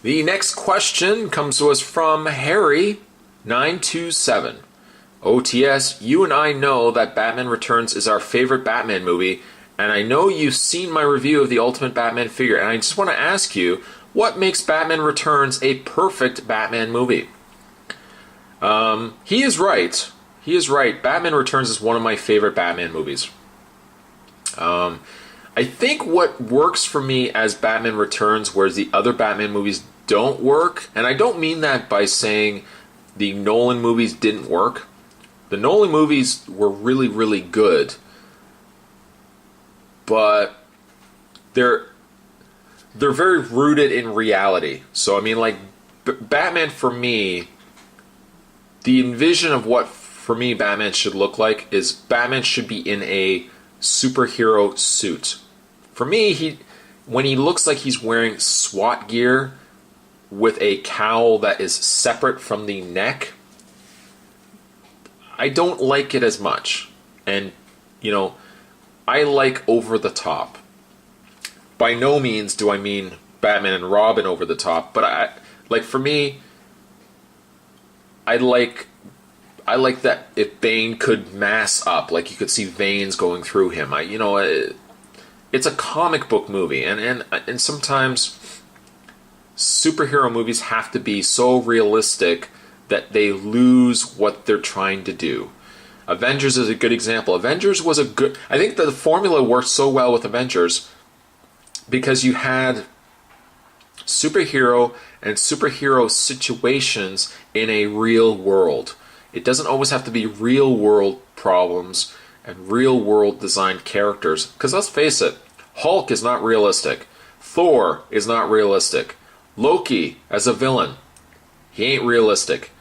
The next question comes to us from Harry927. OTS, you and I know that Batman Returns is our favorite Batman movie, and I know you've seen my review of the Ultimate Batman figure, and I just want to ask you, what makes Batman Returns a perfect Batman movie? He is right. He is right. Batman Returns is one of my favorite Batman movies. I think what works for me as Batman Returns, whereas the other Batman movies don't work, and I don't mean that by saying the Nolan movies didn't work. The Nolan movies were really, really good, but they're very rooted in reality. So I mean, like Batman for me, the envision of what for me Batman should look like is Batman should be in a superhero suit. For me, when he looks like he's wearing SWAT gear with a cowl that is separate from the neck, I don't like it as much. And, I like over the top. By no means do I mean Batman and Robin over the top, but for me, I like that if Bane could mass up, like you could see veins going through him. It's a comic book movie, and sometimes superhero movies have to be so realistic that they lose what they're trying to do. Avengers is a good example. Avengers was I think the formula worked so well with Avengers because you had superhero and superhero situations in a real world. It doesn't always have to be real world problems and real world designed characters. Because let's face it, Hulk is not realistic. Thor is not realistic. Loki as a villain, he ain't realistic.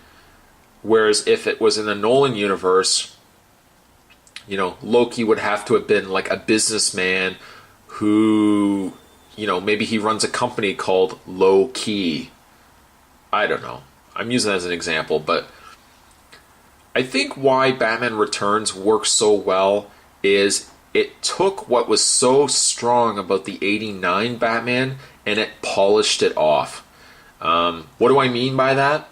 Whereas if it was in the Nolan universe, Loki would have to have been like a businessman who, maybe he runs a company called Low Key. I don't know. I'm using that as an example, but I think why Batman Returns works so well is it took what was so strong about the '89 Batman and it polished it off. What do I mean by that?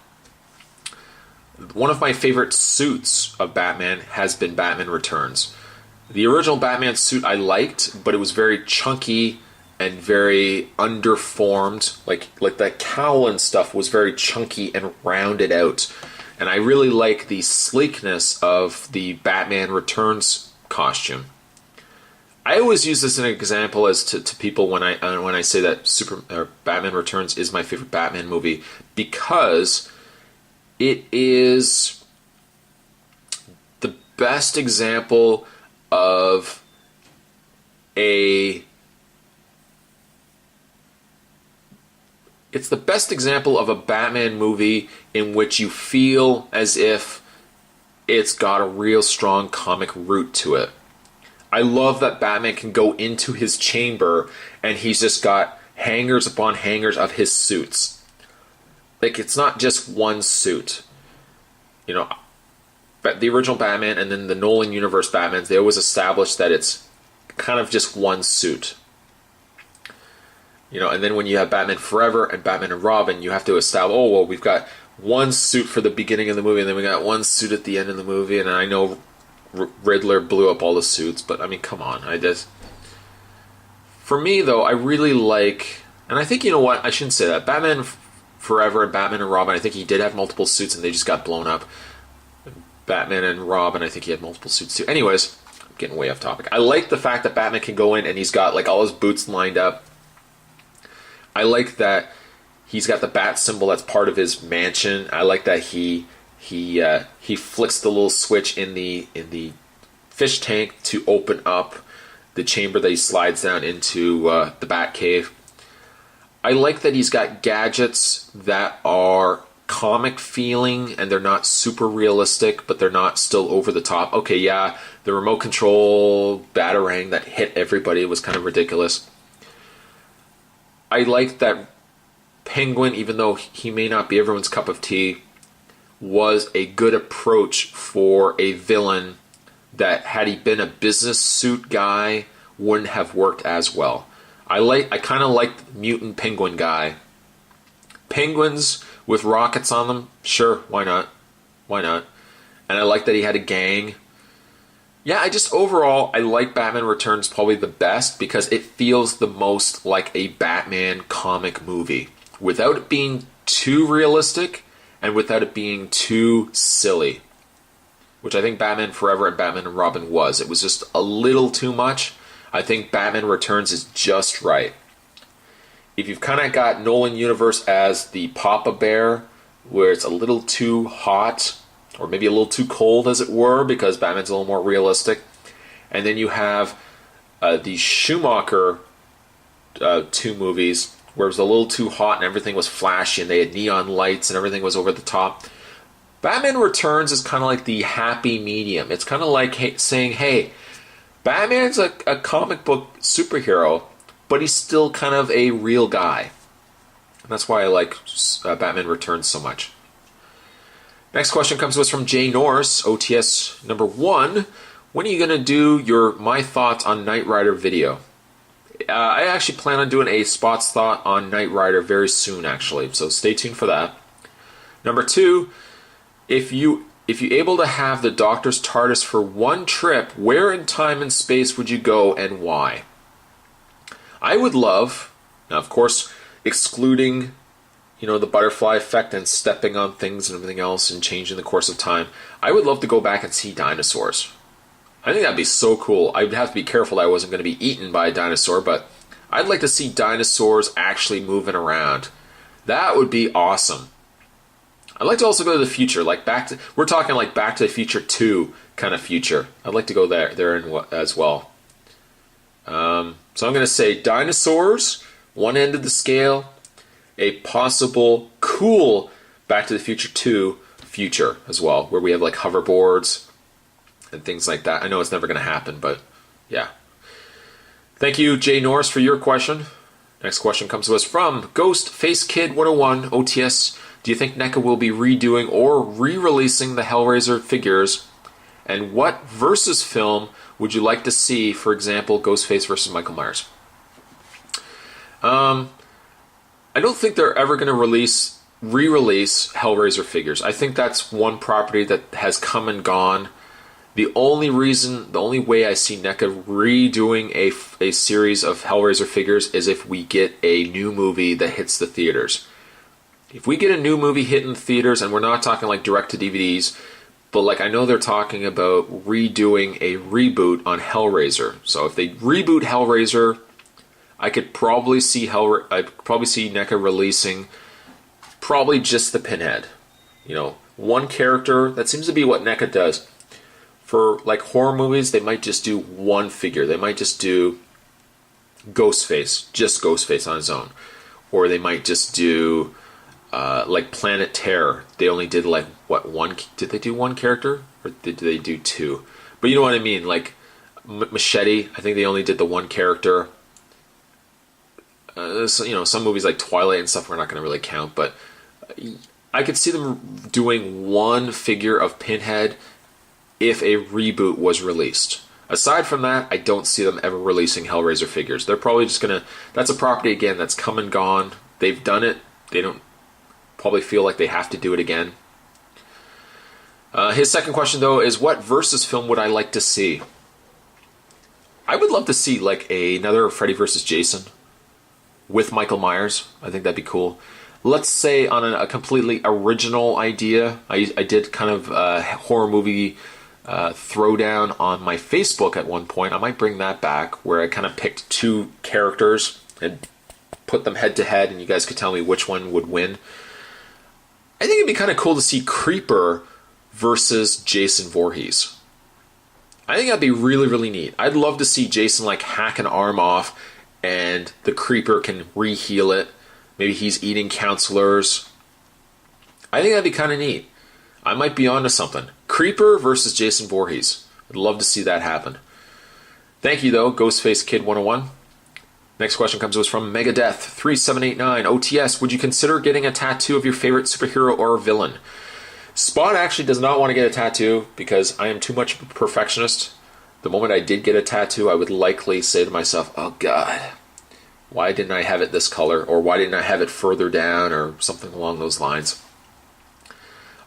One of my favorite suits of Batman has been Batman Returns. The original Batman suit I liked, but it was very chunky and very underformed. Like that cowl and stuff was very chunky and rounded out. And I really like the sleekness of the Batman Returns costume. I always use this as an example as to people when I say that Batman Returns is my favorite Batman movie because it is the best example of It's the best example of a Batman movie in which you feel as if it's got a real strong comic root to it. I love that Batman can go into his chamber and he's just got hangers upon hangers of his suits. Like, it's not just one suit. But the original Batman and then the Nolan Universe Batmans, they always establish that it's kind of just one suit. And then when you have Batman Forever and Batman and Robin, you have to establish, we've got one suit for the beginning of the movie, and then we got one suit at the end of the movie, and I know Riddler blew up all the suits, but I mean, come on. For me, though, I really like, and I think, I shouldn't say that. Batman Forever and Batman and Robin, I think he did have multiple suits, and they just got blown up. Batman and Robin, I think he had multiple suits, too. Anyways, I'm getting way off topic. I like the fact that Batman can go in, and he's got, all his boots lined up. I like that he's got the bat symbol that's part of his mansion. I like that he flicks the little switch in the fish tank to open up the chamber that he slides down into the Bat Cave. I like that he's got gadgets that are comic feeling and they're not super realistic, but they're not still over the top. Okay, yeah, the remote control batarang that hit everybody was kind of ridiculous. I like that Penguin, even though he may not be everyone's cup of tea, was a good approach for a villain that, had he been a business suit guy, wouldn't have worked as well. I kind of liked Mutant Penguin guy Penguins with rockets on them, sure, why not? Why not? And I like that he had a gang. Yeah, overall, I like Batman Returns probably the best because it feels the most like a Batman comic movie without it being too realistic and without it being too silly, which I think Batman Forever and Batman and Robin was. It was just a little too much. I think Batman Returns is just right. If you've kind of got Nolan Universe as the Papa Bear, where it's a little too hot, or maybe a little too cold, as it were, because Batman's a little more realistic. And then you have the Schumacher 2 movies, where it was a little too hot and everything was flashy and they had neon lights and everything was over the top. Batman Returns is kind of like the happy medium. It's kind of like saying, hey, Batman's a comic book superhero, but he's still kind of a real guy. And that's why I like Batman Returns so much. Next question comes to us from Jay Norris, OTS number 1. When are you going to do your My Thoughts on Knight Rider video? I actually plan on doing a Spot's Thought on Knight Rider very soon, actually, so stay tuned for that. Number 2, if you able to have the Doctor's TARDIS for one trip, where in time and space would you go and why? I would love, now of course, excluding the butterfly effect and stepping on things and everything else and changing the course of time, I would love to go back and see dinosaurs. I think that'd be so cool. I'd have to be careful that I wasn't going to be eaten by a dinosaur, but I'd like to see dinosaurs actually moving around. That would be awesome. I'd like to also go to the future, we're talking like Back to the Future 2 kind of future. I'd like to go there as well. So I'm going to say dinosaurs, one end of the scale, a possible cool Back to the Future 2 future as well, where we have like hoverboards and things like that. I know it's never going to happen, but yeah. Thank you, Jay Norris, for your question. Next question comes to us from Ghost Face Kid 101 OTS. Do you think NECA will be redoing or re-releasing the Hellraiser figures? And what versus film would you like to see, for example, Ghostface versus Michael Myers? I don't think they're ever going to re-release Hellraiser figures. I think that's one property that has come and gone. The only way I see NECA redoing a series of Hellraiser figures is if we get a new movie that hits the theaters. If we get a new movie hitting the theaters, and we're not talking like direct to DVDs, but like I know they're talking about redoing a reboot on Hellraiser. So if they reboot Hellraiser, I could probably see NECA releasing probably just the Pinhead. One character. That seems to be what NECA does. For like horror movies, they might just do one figure. They might just do just Ghostface on his own. Or they might just do like Planet Terror. They only did like one? Did they do one character? Or did they do 2? But you know what I mean, like Machete, I think they only did the one character. Some movies like Twilight and stuff we're not going to really count, but I could see them doing one figure of Pinhead if a reboot was released. Aside from that, I don't see them ever releasing Hellraiser figures. They're probably just going to... That's a property, again, that's come and gone. They've done it. They don't probably feel like they have to do it again. His second question, though, is what versus film would I like to see? I would love to see like another Freddy versus Jason with Michael Myers. I think that'd be cool. Let's say on a completely original idea. I did kind of a horror movie throwdown on my Facebook at one point. I might bring that back, where I kind of picked 2 characters and put them head to head, and you guys could tell me which one would win. I think it'd be kind of cool to see Creeper versus Jason Voorhees. I think that'd be really, really neat. I'd love to see Jason like hack an arm off and the Creeper can re-heal it. Maybe he's eating counselors. I think that'd be kind of neat. I might be onto something. Creeper versus Jason Voorhees. I'd love to see that happen. Thank you, though, Ghostface Kid 101. Next question comes to us from Megadeth 3789 OTS. Would you consider getting a tattoo of your favorite superhero or villain? Spot actually does not want to get a tattoo because I am too much of a perfectionist. The moment I did get a tattoo, I would likely say to myself, oh God, Why didn't I have it this color? Or why didn't I have it further down? Or something along those lines.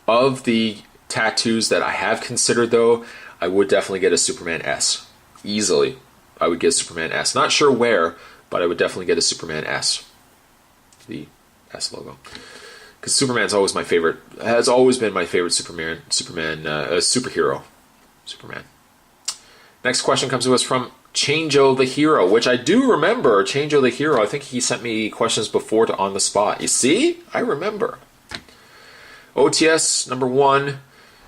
Of the tattoos that I have considered, though, I would definitely get a Superman S. Easily, I would get a Superman S. Not sure where, but I would definitely get a Superman S. The S logo. Because Superman's always my favorite, has always been my favorite superhero. Superman. Next question comes to us from Chango the Hero, which I do remember. Chango the Hero, I think he sent me questions before to On the Spot. You see? I remember. OTS number 1.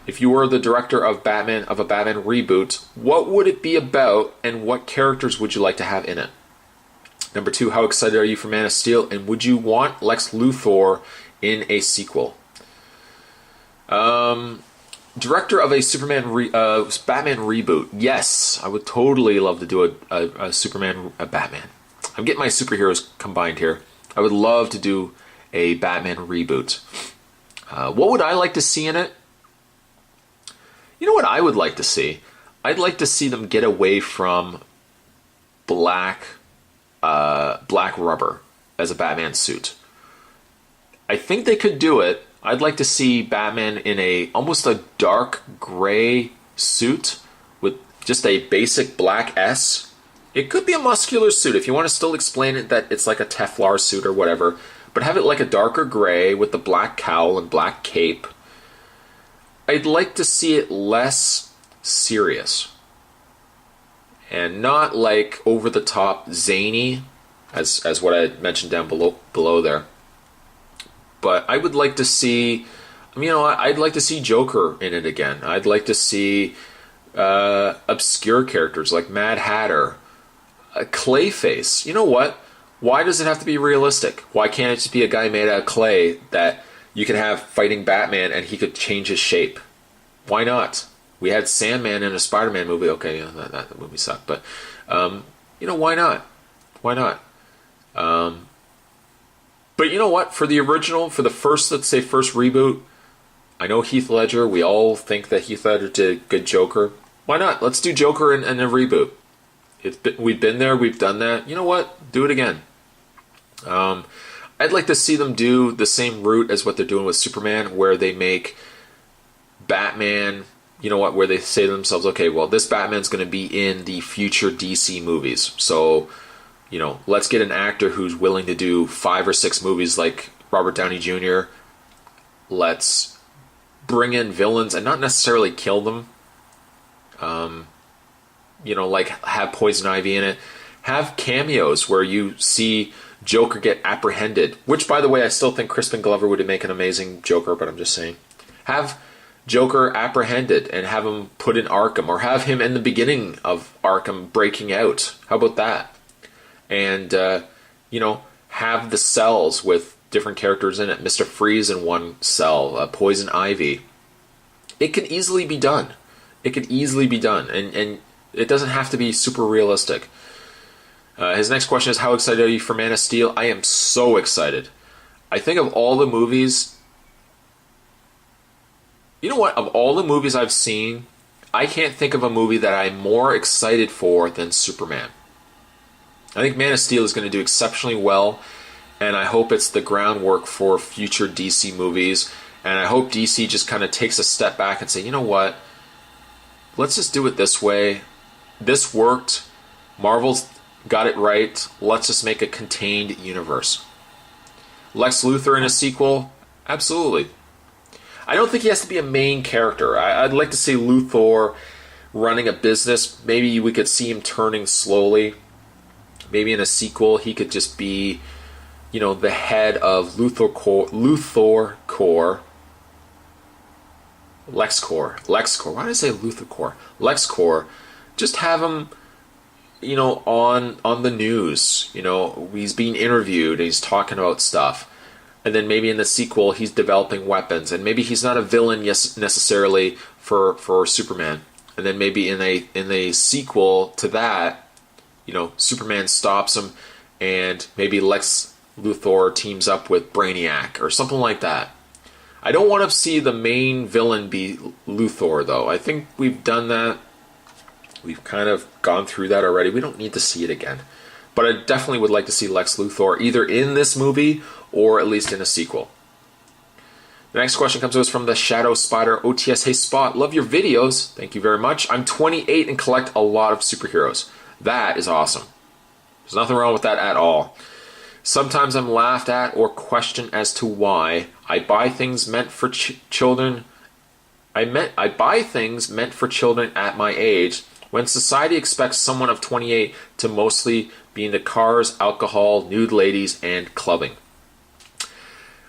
If you were the director of a Batman reboot, what would it be about and what characters would you like to have in it? Number 2, how excited are you for Man of Steel and would you want Lex Luthor in a sequel? Director of a Batman reboot. Yes, I would totally love to do a Batman. I'm getting my superheroes combined here. I would love to do a Batman reboot. What would I like to see in it? You know what I would like to see? I'd like to see them get away from black rubber as a Batman suit. I think they could do it. I'd like to see Batman in almost a dark gray suit with just a basic black S. It could be a muscular suit if you want to still explain it that it's like a Teflar suit or whatever, but have it like a darker gray with the black cowl and black cape. I'd like to see it less serious and not like over the top zany as what I mentioned down below there. But I would like to see, I'd like to see Joker in it again. I'd like to see obscure characters like Mad Hatter, Clayface. You know what? Why does it have to be realistic? Why can't it just be a guy made out of clay that you could have fighting Batman and he could change his shape? Why not? We had Sandman in a Spider-Man movie. Okay, that movie sucked, but why not? Why not? But you know what? For the original, for the first reboot, I know Heath Ledger. We all think that Heath Ledger did a good Joker. Why not? Let's do Joker in a reboot. We've been there. We've done that. You know what? Do it again. I'd like to see them do the same route as what they're doing with Superman, where they make Batman, where they say to themselves, okay, well, this Batman's going to be in the future DC movies. So, let's get an actor who's willing to do 5 or 6 movies like Robert Downey Jr. Let's bring in villains and not necessarily kill them. Like have Poison Ivy in it. Have cameos where you see Joker get apprehended, which, by the way, I still think Crispin Glover would make an amazing Joker, but I'm just saying. Have Joker apprehended and have him put in Arkham, or have him in the beginning of Arkham breaking out. How about that? And, have the cells with different characters in it. Mr. Freeze in one cell, Poison Ivy. It could easily be done. It could easily be done. And it doesn't have to be super realistic. His next question is, how excited are you for Man of Steel? I am so excited. I think of all the movies... You know what? Of all the movies I've seen, I can't think of a movie that I'm more excited for than Superman. I think Man of Steel is going to do exceptionally well, and I hope it's the groundwork for future DC movies, and I hope DC just kind of takes a step back and say, you know what? Let's just do it this way. This worked. Marvel's got it right. Let's just make a contained universe. Lex Luthor in a sequel? Absolutely. I don't think he has to be a main character. I'd like to see Luthor running a business. Maybe we could see him turning slowly. Maybe in a sequel he could just be, the head of LexCorp. Why did I say LuthorCorp? LexCorp. Just have him, on the news. He's being interviewed and he's talking about stuff. And then maybe in the sequel he's developing weapons, and maybe he's not a villain necessarily for Superman. And then maybe in a sequel to that, Superman stops him, and maybe Lex Luthor teams up with Brainiac or something like that. I don't want to see the main villain be Luthor, though. I think we've done that. We've kind of gone through that already. We don't need to see it again. But I definitely would like to see Lex Luthor either in this movie or at least in a sequel. The next question comes to us from the Shadow Spider OTS. Hey Spot, love your videos. Thank you very much. I'm 28 and collect a lot of superheroes. That is awesome. There's nothing wrong with that at all. Sometimes I'm laughed at or questioned as to why I buy things meant for children. I buy things meant for children at my age when society expects someone of 28 to mostly be into cars, alcohol, nude ladies, and clubbing.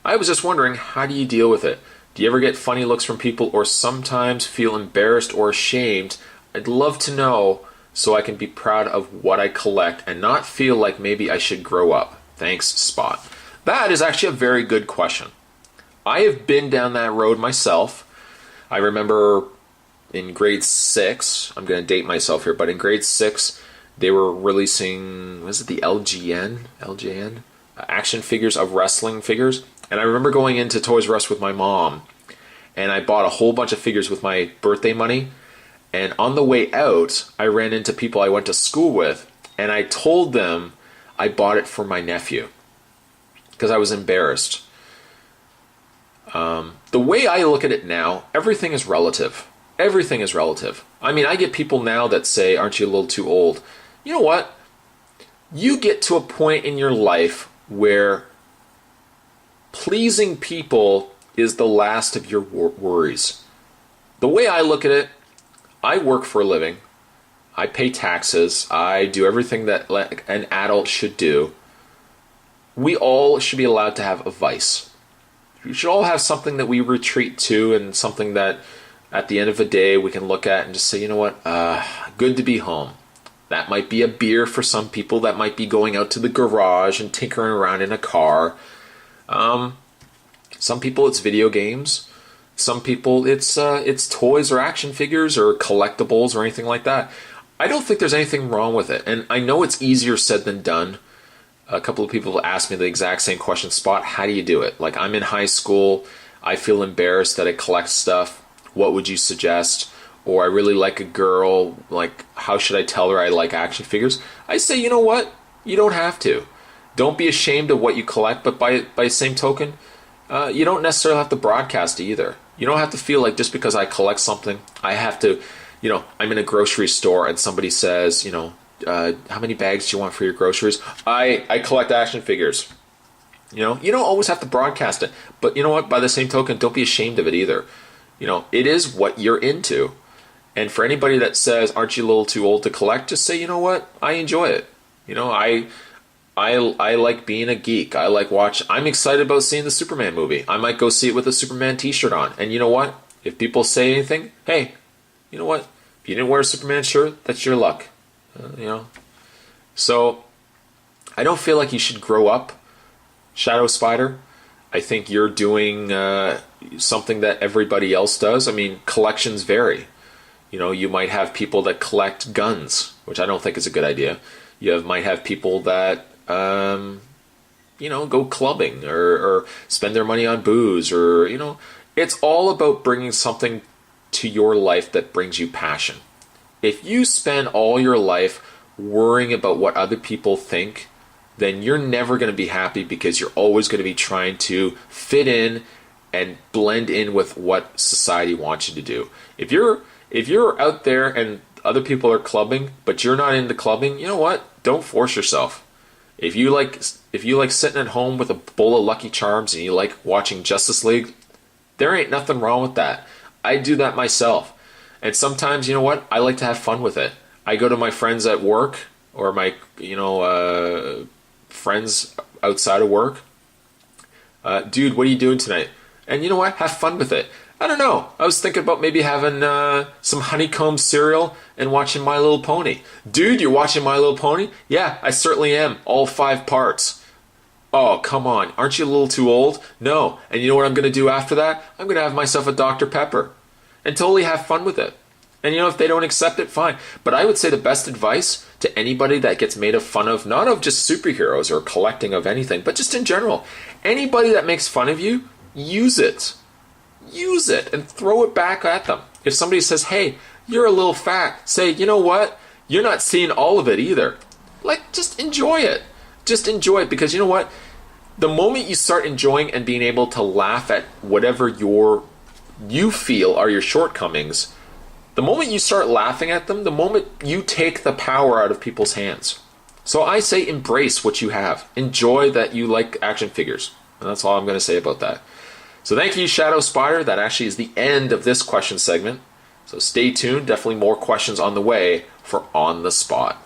I was just wondering, how do you deal with it? Do you ever get funny looks from people or sometimes feel embarrassed or ashamed? I'd love to know so I can be proud of what I collect and not feel like maybe I should grow up. Thanks, Spot. That is actually a very good question. I have been down that road myself. I remember in grade 6, I'm going to date myself here, but in grade 6, they were releasing, was it the LJN? Action figures of wrestling figures. And I remember going into Toys R Us with my mom, and I bought a whole bunch of figures with my birthday money. And on the way out, I ran into people I went to school with, and I told them I bought it for my nephew because I was embarrassed. The way I look at it now, everything is relative. Everything is relative. I mean, I get people now that say, aren't you a little too old? You know what? You get to a point in your life where pleasing people is the last of your worries. The way I look at it, I work for a living. I pay taxes. I do everything that an adult should do. We all should be allowed to have a vice. We should all have something that we retreat to and something that at the end of the day we can look at and just say, you know what, good to be home. That might be a beer for some people. That might be going out to the garage and tinkering around in a car. Some people it's video games. Some people it's toys or action figures or collectibles or anything like that. I don't think there's anything wrong with it. And I know it's easier said than done. A couple of people asked me the exact same question, Spot, how do you do it? Like, I'm in high school. I feel embarrassed that I collect stuff. What would you suggest? Or I really like a girl. Like, how should I tell her I like action figures? I say, you know what? You don't have to. Don't be ashamed of what you collect, but by the same token, you don't necessarily have to broadcast it either. You don't have to feel like just because I collect something, I have to, I'm in a grocery store and somebody says, how many bags do you want for your groceries? I collect action figures. You don't always have to broadcast it. But you know what? By the same token, don't be ashamed of it either. It is what you're into. And for anybody that says, aren't you a little too old to collect? Just say, you know what? I enjoy it. I like being a geek. I'm excited about seeing the Superman movie. I might go see it with a Superman t-shirt on. And you know what? If people say anything, hey, you know what? If you didn't wear a Superman shirt, that's your luck. So I don't feel like you should grow up, Shadow Spider. I think you're doing something that everybody else does. I mean, collections vary. You might have people that collect guns, which I don't think is a good idea. You might have people that, go clubbing or spend their money on booze or, it's all about bringing something to your life that brings you passion. If you spend all your life worrying about what other people think, then you're never going to be happy because you're always going to be trying to fit in and blend in with what society wants you to do. If you're out there and other people are clubbing, but you're not into clubbing, you know what? Don't force yourself. If you like sitting at home with a bowl of Lucky Charms and you like watching Justice League, there ain't nothing wrong with that. I do that myself. And sometimes, you know what? I like to have fun with it. I go to my friends at work or my, friends outside of work. Dude, what are you doing tonight? And you know what? Have fun with it. I don't know. I was thinking about maybe having some honeycomb cereal and watching My Little Pony. Dude, you're watching My Little Pony? Yeah, I certainly am. All 5 parts. Oh, come on. Aren't you a little too old? No. And you know what I'm going to do after that? I'm going to have myself a Dr. Pepper and totally have fun with it. And if they don't accept it, fine. But I would say the best advice to anybody that gets made fun of, not of just superheroes or collecting of anything, but just in general, anybody that makes fun of you, use it. Use it and throw it back at them. If somebody says, hey, you're a little fat, say, you know what? You're not seeing all of it either. Like, just enjoy it. Just enjoy it, because you know what? The moment you start enjoying and being able to laugh at whatever you feel are your shortcomings, the moment you start laughing at them, the moment you take the power out of people's hands. So I say embrace what you have. Enjoy that you like action figures. And that's all I'm going to say about that. So thank you, Shadow Spider. That actually is the end of this question segment. So stay tuned. Definitely more questions on the way for On the Spot.